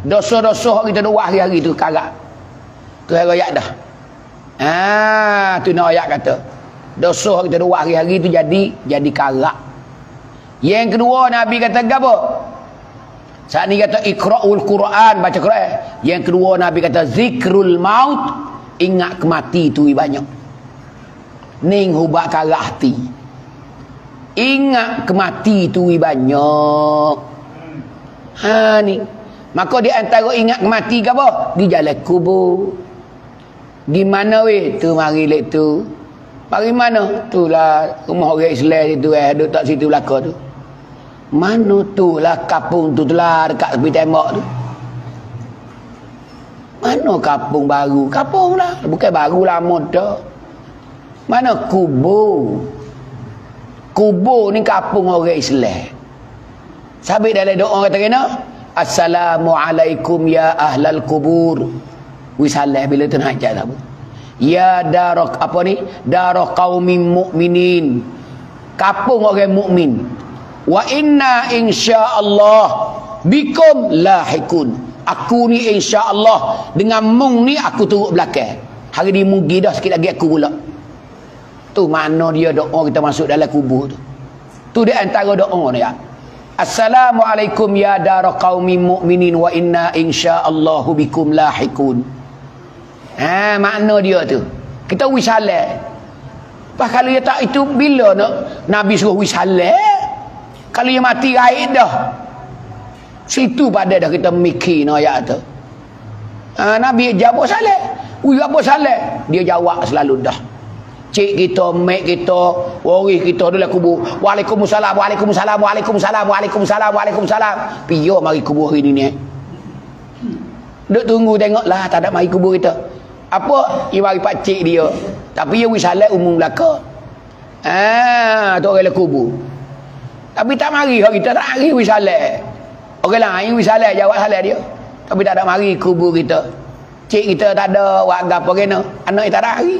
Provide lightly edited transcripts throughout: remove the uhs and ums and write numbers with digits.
Dosa-dosa kita buat hari-hari tu karat. Tu ayat dah. Tu nak ayat kata. Dosa kita buat hari-hari tu jadi karat. Yang kedua Nabi kata apa? Saat ni kata iqra'ul Quran, baca Quran. Yang kedua Nabi kata zikrul maut, ingat kemati tu banyak. Ning hubak karat hati. Ingat kemati tu banyak. Ni. Maka di antara ingat kemati ke apa? Di jalan kubur. Di mana weh? Tu mari lek tu. Mari mana? Tu lah rumah orang Islam itu duduk tak situ belaka tu. Mana tu lah kampung tu lah dekat tepi tembok tu. Mana kampung baru? Kampung lah. Bukan baru lama dah. Mana kubur? Kubur ni kampung orang Islam. Sabit dalam doa kata kena, Assalamualaikum ya ahlal kubur. Wisalah bila tu nak ajak apa? Ya darak apa ni? Darak qaumin mu'minin. Kampung orang mukmin. Wa inna insyaallah bikum lahikun. Aku ni insyaallah dengan mung ni aku turut belakang. Hari ni mugi dah sikit lagi aku pula. Tu mana dia doa kita masuk dalam kubur tu. Tu di antara doa ni ya. Assalamualaikum ya darak qaumin mu'minin wa inna insyaallahu bikum lahikun. Makna dia tu. Kita wisalah. Pas kalau dia tak itu bila nak Nabi suruh wisalah? Kalau dia mati raib dah. Situ pada dah kita mikir no ayat tu. Nabi jawab salah. Apa salah? Dia jawab selalu dah. Cik kita, mek kita, waris kita dalam kubur. Waalaikumsalam, waalaikumsalam, waalaikumsalam, waalaikumsalam, waalaikumsalam. Piyo mari kubur hari ni. Duk tunggu tengoklah tak ada mari kubur kita. Apa? Ia mari pak cik dia. Tapi dia wisalah umum belaka. Tu orang le kubur. Tapi tak mari kita tak mari wisalah. Orang lain wisalah jawab salah dia. Tapi tak ada mari kubur kita. Cik kita tak ada warga apa kena. Anak kita tak ada hari.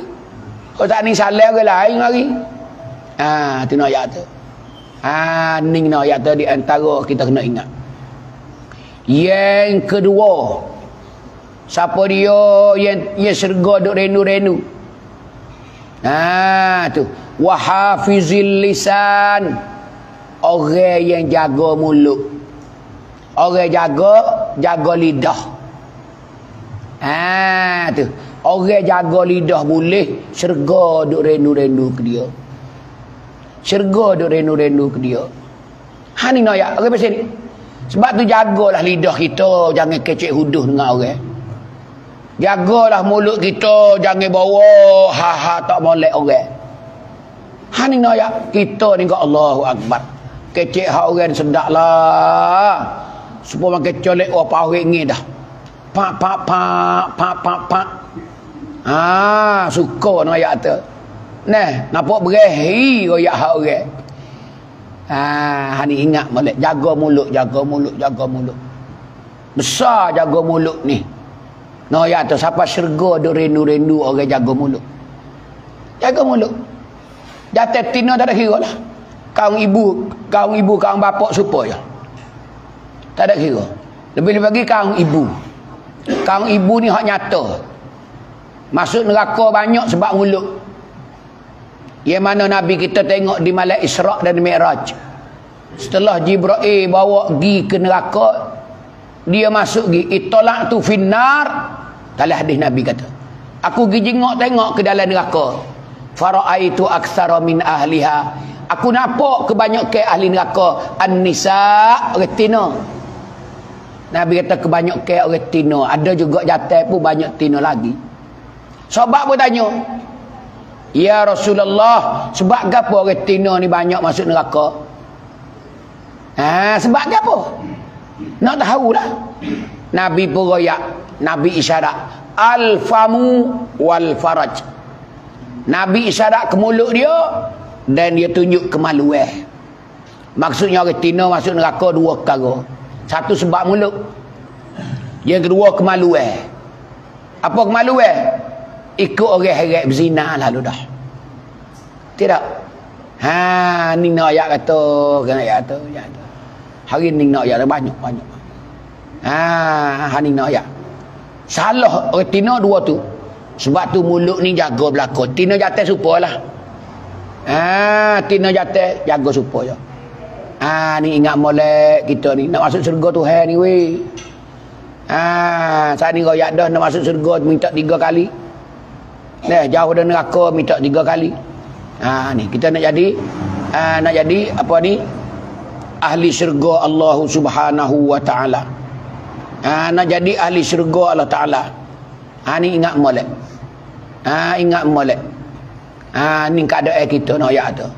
Kalau tak ni salah orang lain mari. Tu nak ayat tu. Ni nak ayat tu di antara kita kena ingat. Yang kedua, siapa dia yang syurga duk renu-renu? Tu wahafizil lisan, orang yang jaga mulut. Orang jaga lidah. Tu orang jaga lidah boleh syurga duk renu-renu ke dia. Syurga duk renu-renu ke dia. Ni nak ayat orang pasal ni. Sebab tu jagalah lidah kita, jangan kecek huduh dengan orang. Jagalah mulut kita, jangan bawa tak molek orang. Ni nak ayat kita ni ke Allahu Akbar. Kecek hak orang sedaklah. Supaya makan colek apa ringgit dah. Pak. Suka nak ayat tu. Nampak berahi royak hak orang. Ni ingat molek, jaga mulut. Besar jaga mulut ni. Nak ayat tu siapa syurga duk renu-renu orang jaga mulut. Jaga mulut. Jatuh tina tak ada kira lah. Kaum ibu, kaum bapak supaya. Tak ada kira. Lebih-lebih lagi kaum ibu. Kaum ibu ni hak nyata. Masuk neraka banyak sebab mulut. Yang mana Nabi kita tengok di malam Isra' dan Mi'raj. Setelah Jibril bawa pergi ke neraka, dia masuk pergi. Itolak tu finnar. Dalam hadis Nabi kata, aku pergi tengok ke dalam neraka. Fara'aitu aktsara min ahliha. Aku nampak kebanyakan ahli neraka an-nisa, orang tina. Nabi kata kebanyakan orang tina. Ada juga jatuh pun banyak tina lagi. Sahabat pun tanya, ya Rasulullah, sebab apa orang tina ni banyak masuk neraka? Sebab apa? Nak tahulah. Nabi pun royak, Nabi isyarat al-famu wal faraj. Nabi isyarat ke mulut dia dan dia tunjuk kemaluan. Maksudnya orang tina masuk neraka dua perkara. Satu sebab mulut. Yang kedua kemaluan. Apa kemaluan? Ikut orang heret berzina lalu dah. Tidak. Ni nak ayat kata, kena ayat tu. Hari ni nak ayat banyak. Hani nak ayat. Salah retina dua tu. Sebab tu mulut ni jaga belakang. Tina jatuh supalah. Tina jatuh jaga supaya. Ni ingat molek kita ni nak masuk syurga Tuhan ni weh. Saat ni royak dah nak masuk syurga minta 3 kali. Jauh dari neraka minta 3 kali. Ni kita nak jadi apa ni? Ahli syurga Allah Subhanahu wa taala. Nak jadi ahli syurga Allah taala. Ni ingat molek. Ingat molek. Ni keadaan kita nak ayat tu.